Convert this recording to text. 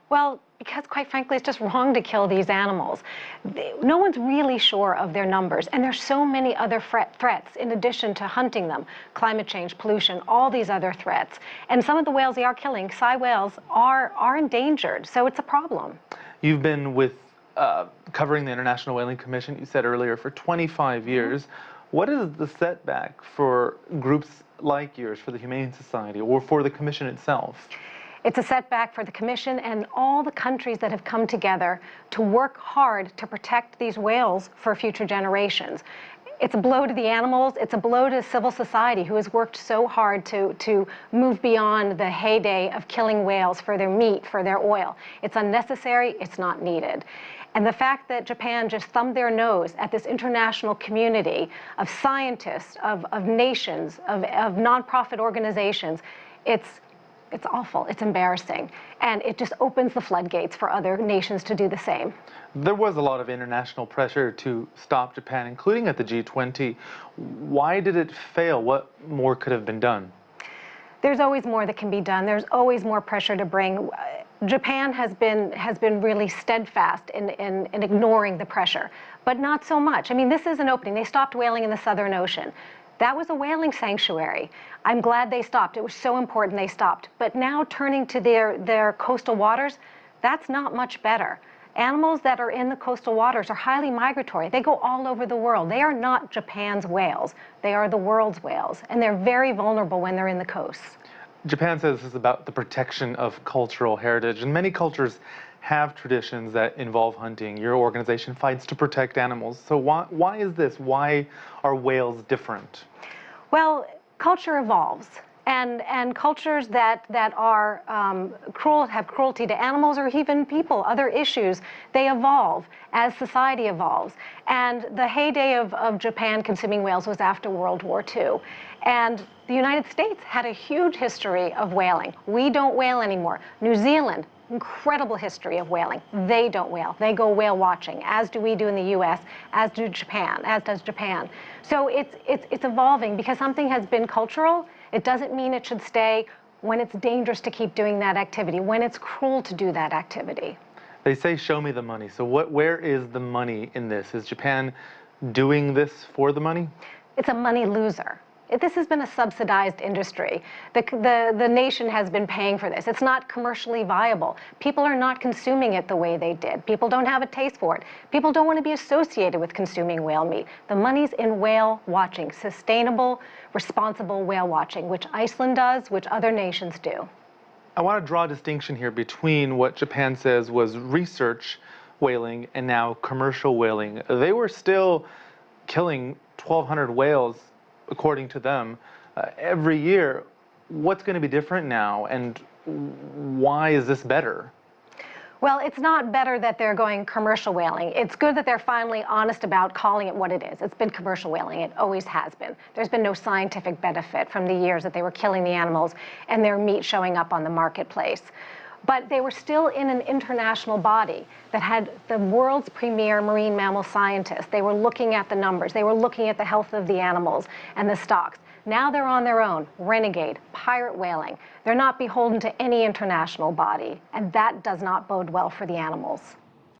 Well, because quite frankly, it's just wrong to kill these animals. No one's really sure of their numbers, and there's so many other threats in addition to hunting them. Climate change, pollution, all these other threats. And some of the whales they are killing, Sei whales, are endangered, so it's a problem. You've been with covering the International Whaling Commission, you said earlier, for 25 years. What is the setback for groups like yours, for the Humane Society, or for the Commission itself? It's a setback for the Commission and all the countries that have come together to work hard to protect these whales for future generations. It's a blow to the animals, it's a blow to civil society who has worked so hard to move beyond the heyday of killing whales for their meat, for their oil. It's unnecessary, it's not needed. And the fact that Japan just thumbed their nose at this international community of scientists, of nations, of nonprofit organizations, it's awful, it's embarrassing, and it just opens the floodgates for other nations to do the same. There was a lot of international pressure to stop Japan, including at the G20. Why did it fail? What more could have been done? There's always more that can be done. There's always more pressure to bring. Japan has been really steadfast in ignoring the pressure, but not so much. I mean, this is an opening. They stopped whaling in the Southern Ocean. That was a whaling sanctuary. I'm glad they stopped. It was so important they stopped. But now turning to their coastal waters, that's not much better. Animals that are in the coastal waters are highly migratory. They go all over the world. They are not Japan's whales. They are the world's whales, and they're very vulnerable when they're in the coasts. Japan says this is about the protection of cultural heritage, and many cultures have traditions that involve hunting. Your organization fights to protect animals. So why is this? Why are whales different? Well, culture evolves. And cultures that are cruel, have cruelty to animals or even people, other issues, they evolve as society evolves. And the heyday of Japan consuming whales was after World War II. And the United States had a huge history of whaling. We don't whale anymore. New Zealand, incredible history of whaling. They don't whale. They go whale watching, as do we do in the U.S., as does Japan. So it's evolving because something has been cultural. It doesn't mean it should stay when it's dangerous to keep doing that activity, when it's cruel to do that activity. They say, show me the money. So where is the money in this? Is Japan doing this for the money? It's a money loser. This has been a subsidized industry. The nation has been paying for this. It's not commercially viable. People are not consuming it the way they did. People don't have a taste for it. People don't want to be associated with consuming whale meat. The money's in whale watching, sustainable, responsible whale watching, which Iceland does, which other nations do. I want to draw a distinction here between what Japan says was research whaling and now commercial whaling. They were still killing 1,200 whales according to them, every year. What's going to be different now, and why is this better? Well, it's not better that they're going commercial whaling. It's good that they're finally honest about calling it what it is. It's been commercial whaling. It always has been. There's been no scientific benefit from the years that they were killing the animals and their meat showing up on the marketplace. But they were still in an international body that had the world's premier marine mammal scientists. They were looking at the numbers. They were looking at the health of the animals and the stocks. Now they're on their own, renegade, pirate whaling. They're not beholden to any international body, and that does not bode well for the animals.